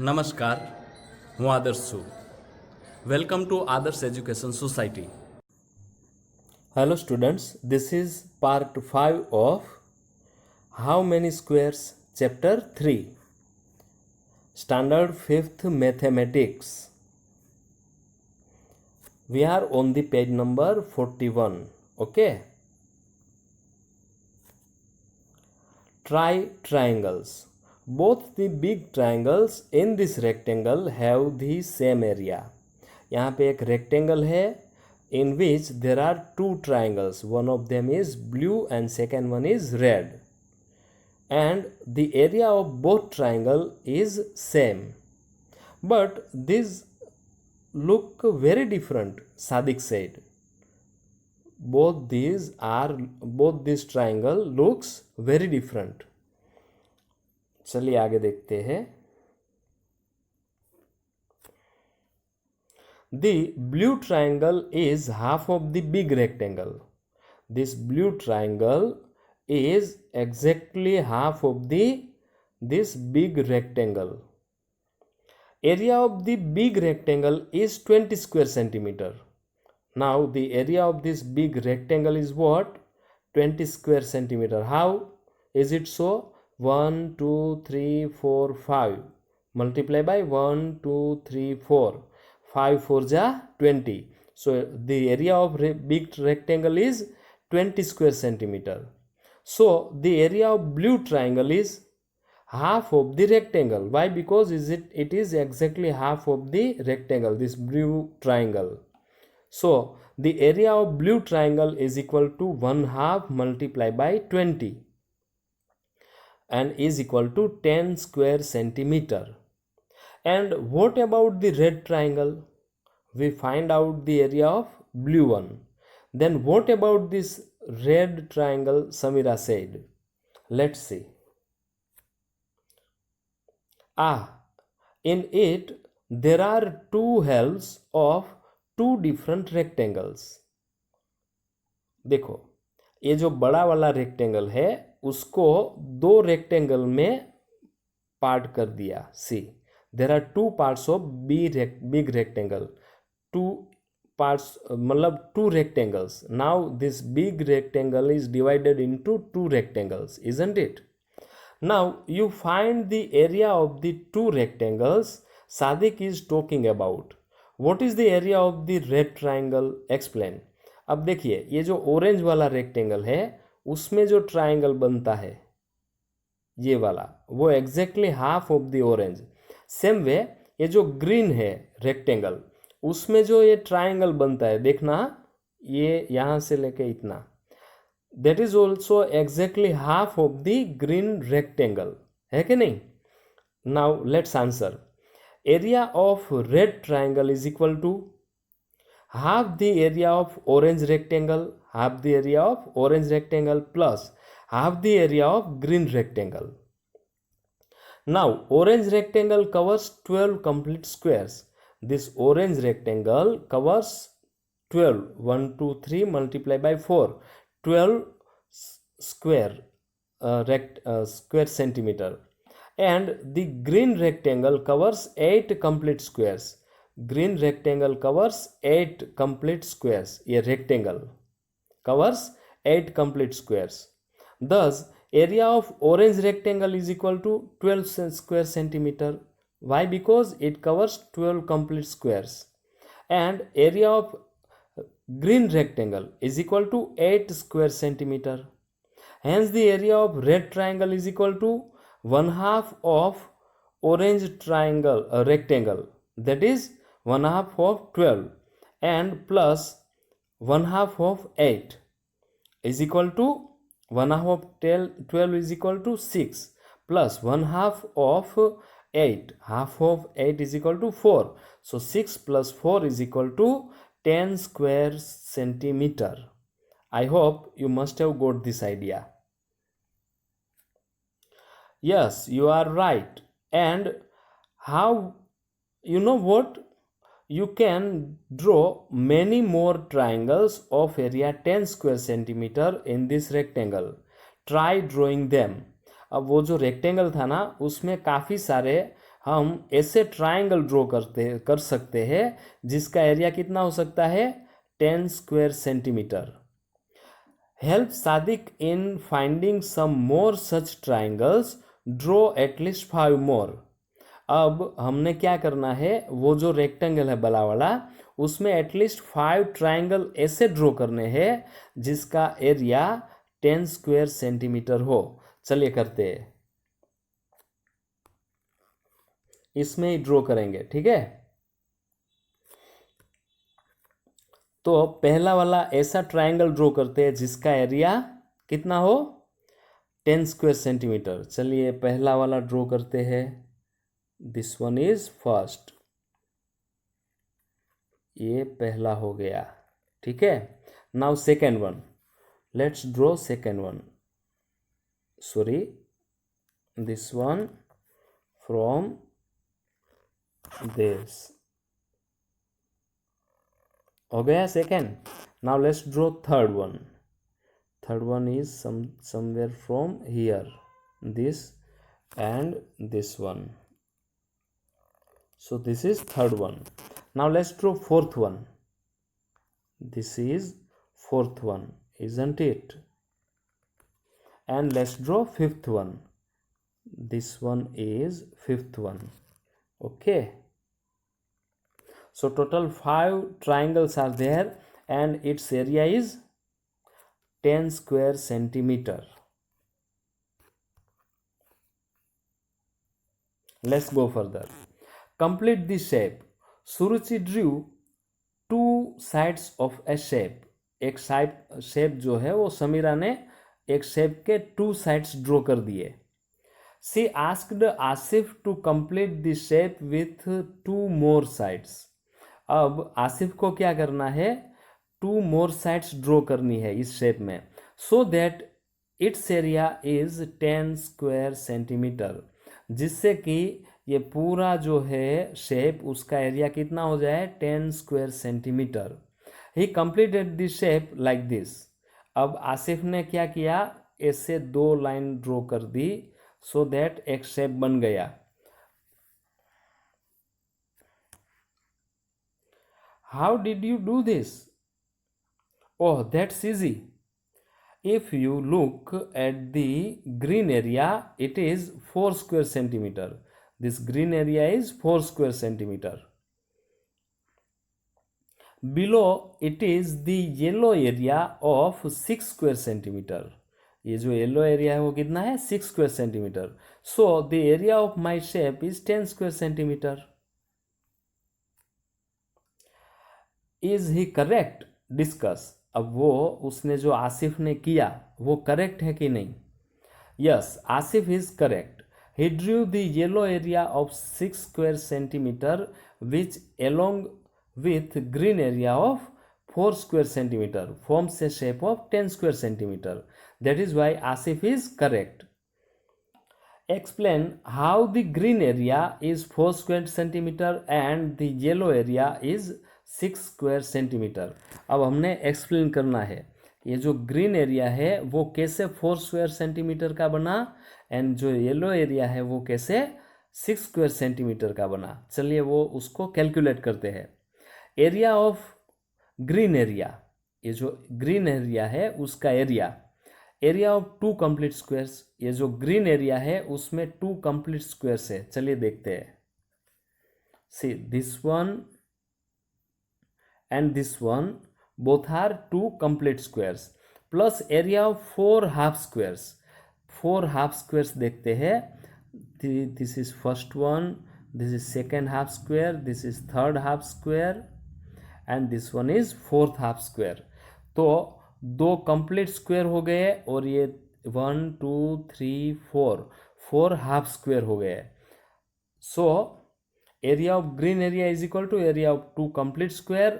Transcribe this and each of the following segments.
નમસ્કાર, હું આદર્શ છું. વેલકમ ટુ આદર્શ education society. Hello students, this is part 5 of How Many Squares chapter 3 standard 5th mathematics. We are on the page number 41. Okay. Try triangles. Both the big triangles in this rectangle have the same area. यहाँ पे एक rectangle है in which there are two triangles. One of them is blue and second one is red. And the area of both triangle is same. But these look very different, Sadiq said. Both these triangle looks very different. चलिए आगे देखते हैं. The blue triangle is half of the big rectangle. This blue triangle is exactly half of this big rectangle. Area of the big rectangle is 20 square centimeter. Now the area of this big rectangle is what? 20 square centimeter. How is it so? 1, 2, 3, 4, 5. Multiply by 1, 2, 3, 4. 5 4 ja 20. So the area of big rectangle is 20 square centimeter. So the area of blue triangle is half of the rectangle. Why? Because it is exactly half of the rectangle, this blue triangle. So the area of blue triangle is equal to 1/2 multiplied by 20 and is equal to 10 square centimeter. And what about the red triangle? We find out the area of blue one. Then what about this red triangle? Samira said. Let's see. In it there are two halves of two different rectangles. देखो, ये जो बड़ा वाला rectangle है उसको दो rectangle में part कर दिया. See, there are two parts of big rectangle. Two parts मतलब two rectangles. Now this big rectangle is divided into two rectangles, isn't it? Now you find the area of the two rectangles Sadiq is talking about. What is the area of the red triangle? Explain. अब देखिए, ये जो orange वाला rectangle है उसमें जो triangle बनता है ये वाला, वो exactly half of the orange. Same way ये जो ग्रीन है रेक्टेंगल उसमें जो ये ट्राइंगल बनता है, देखना ये यहाँ से लेके इतना, that is also exactly half of the green rectangle. है कि नहीं? Now let's answer. Area of red triangle is equal to half the area of orange rectangle, half the area of orange rectangle plus half the area of green rectangle. Now orange rectangle covers 12 complete squares. This orange rectangle covers 12. 1 2 3 multiply by 4, 12 square centimeter. And the green rectangle covers 8 complete squares. Green rectangle covers 8 complete squares. A rectangle covers 8 complete squares. Thus area of orange rectangle is equal to 12 square centimeter. Why? Because it covers 12 complete squares. And area of green rectangle is equal to 8 square centimeter. Hence the area of red triangle is equal to 1/2 of orange triangle rectangle, that is 1/2 of 12 and plus 1/2 of 8 is equal to 1/2 of 12 is equal to 6 plus 1/2 of 8, half of 8 is equal to 4. So 6 plus 4 is equal to 10 square centimeter. I hope you must have got this idea. Yes, you are right. And how, you know what? You can draw many more triangles of area 10 square centimeter in this rectangle. Try drawing them. अब वो जो rectangle था ना उसमें काफ़ी सारे हम ऐसे ट्राइंगल ड्रॉ कर सकते हैं जिसका एरिया कितना हो सकता है 10 square centimetre. Help Sadiq in finding some more such triangles, draw at least 5 more. अब हमने क्या करना है, वो जो रेक्टेंगल है बड़ा वाला, उसमें एटलीस्ट 5 ट्राइंगल ऐसे ड्रॉ करने हैं जिसका एरिया 10 स्क्वायर सेंटीमीटर हो। चलिए करते हैं, इसमें ही ड्रॉ करेंगे, ठीक है। तो पहला वाला ऐसा ट्राइंगल ड्रॉ करते हैं जिसका एरिया कितना हो 10 स्क्वायर सेंटीमीटर। चलिए पहला वाला ड्रॉ करते हैं। दिस वन इज फर्स्ट, ये पहला हो गया, ठीक है। Now second one, let's draw second one, sorry this one from this, हो गया second. Now let's draw third one, third one is somewhere from here, this and this one, so this is third one. Now let's draw fourth one, this is fourth one, isn't it? And let's draw fifth one, this one is fifth one, okay. So total 5 triangles are there and its area is 10 square centimeter. Let's go further. Complete the shape. Suruchi drew two sides of a shape. एक shape जो है वो समीरा ने एक shape के 2 sides draw कर दिए। She asked Asif to complete the shape with 2 more sides. अब आसिफ को क्या करना है, 2 more sides ड्रॉ करनी है इस शेप में, so that it's area is 10 square centimetre, जिससे कि ये पूरा जो है शेप उसका एरिया कितना हो जाए 10 square centimetre. He completed the shape like this. अब आसिफ ने क्या किया, ऐसे 2 लाइन ड्रॉ कर दी सो दैट एक शेप बन गया। How did you do this? Oh, that's easy. If you look at the green area, it is 4 square centimeter. This green area is 4 square centimeter. Below it is the yellow area of 6 square centimeter. ये जो yellow area है वो कितना है 6 square centimetre. So the area of my shape is 10 square centimetre. Is he correct? Discuss. अब वो उसने जो आसिफ ने किया वो करेक्ट है कि नहीं? Yes, Asif is correct. He drew the yellow area of 6 square centimetre which along with green area of 4 square centimetre forms a shape of 10 square centimetre. That is why Asif is correct. Explain how the green area is 4 square centimeter and the yellow area is 6 square centimetre. अब हमने explain करना है ये जो green area है वो कैसे 4 square centimetre का बना एंड जो येलो एरिया है वो कैसे 6 स्क्वायर सेंटीमीटर का बना। चलिए वो उसको कैलकुलेट करते हैं। एरिया ऑफ ग्रीन एरिया, ये जो ग्रीन एरिया है उसका एरिया ऑफ 2 कंप्लीट स्क्वायर्स, ये जो ग्रीन एरिया है उसमें 2 कंप्लीट स्क्वायर्स है। चलिए देखते हैं। See this one and this one both are 2 complete squares plus area of 4 half squares। 4 half squares देखते हैं। this is first one, this is second half square, this is third half square and this one is fourth half square। तो 2 complete square हो गए और ये 1 2 3 4 half square हो गए। so area of green area is equal to area of 2 complete square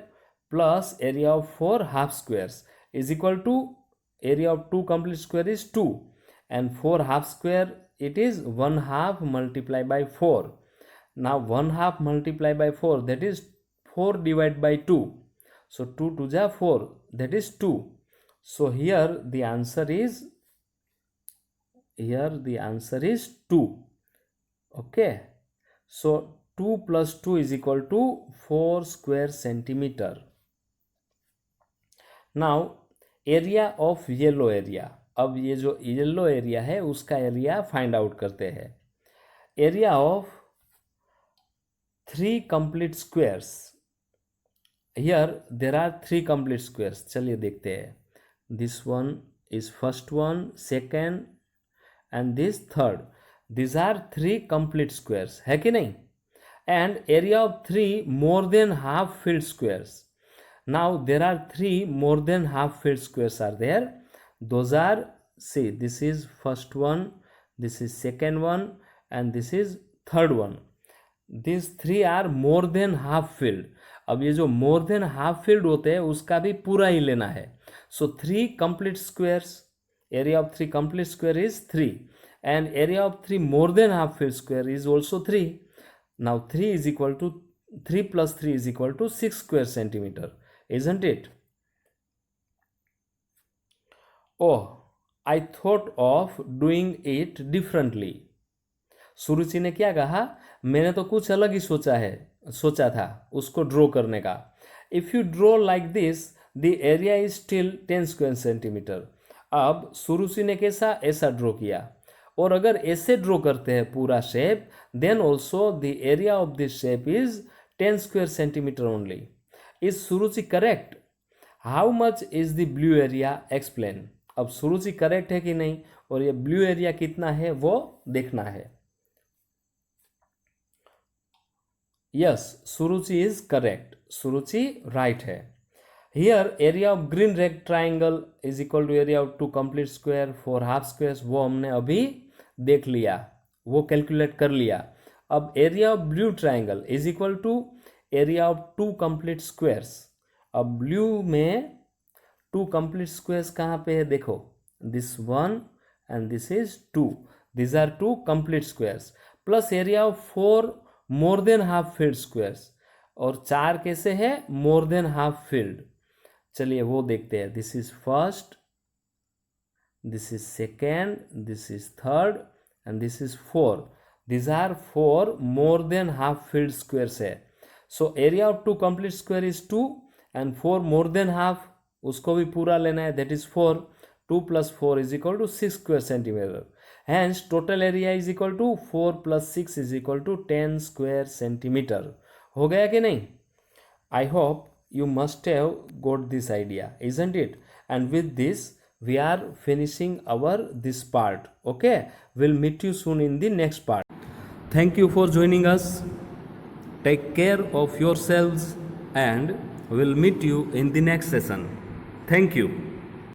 plus area of 4 half squares is equal to area of 2 complete square is 2 and 4 half square it is 1 half multiplied by 4. Now 1 half multiplied by 4 that is 4 divided by 2. So 2 to the 4 that is 2. So here the answer is 2. Okay. So 2 plus 2 is equal to 4 square centimeter. Now area of yellow area, अब ये जो yellow area है उसका area find out करते हैं. Area of 3 complete squares. Here there are 3 complete squares. चलिए देखते हैं. This one is first one, second and this third. These are 3 complete squares, है कि नहीं? And area of 3 more than half filled squares. Now there are 3 more than half filled squares are there. Those are, see, this is first one, this is second one and this is third one. These 3 are more than half filled. अब ये जो more than half filled होते हैं उसका भी पूरा ही लेना है. So 3 complete squares, area of 3 complete square is 3 and area of 3 more than half filled square is also 3. Now 3 is equal to 3 plus 3 is equal to 6 square centimeter, isn't it? Oh, I thought of doing it differently. सुरुचि ने क्या कहा, मैंने तो कुछ अलग ही सोचा था उसको ड्रॉ करने का. If you draw like this the area is still 10 square centimetre. अब सुरुचि ने कैसा, ऐसा ड्रॉ किया, और अगर ऐसे ड्रॉ करते हैं पूरा shape then also the area of this shape is 10 square centimetre only. Is Suruchi correct? How much is the blue area? Explain. अब सुरुचि करेक्ट है कि नहीं और ये ब्लू एरिया कितना है वो देखना है. Yes, Suruchi is correct. Suruchi right है. Here area of green rectangle is equal to area of 2 complete square, 4 half squares, वो हमने अभी देख लिया, वो कैलकुलेट कर लिया. अब area of blue triangle is equal to area of 2 complete squares. अब blue में 2 complete squares कहाँ पे है देखो, this one and this is 2. These are 2 complete squares plus area of 4 more than half field squares, और 4 कैसे है, मोर than half field. चलिए वो देखते हैं. This is first, this is second, this is third and this is 4. This are 4 more than half field squares है. So area of 2 complete square is 2 and 4 more than half, उसको भी पूरा लेना है, that is 4. 2 plus 4 is equal to 6 square centimeter. Hence total area is equal to 4 plus 6 is equal to 10 square centimeter. हो गया कि नहीं? I hope you must have got this idea, isn't it? And with this we are finishing our this part. Okay, we'll meet you soon in the next part. Thank you for joining us. Take care of yourselves and we'll meet you in the next session. Thank you.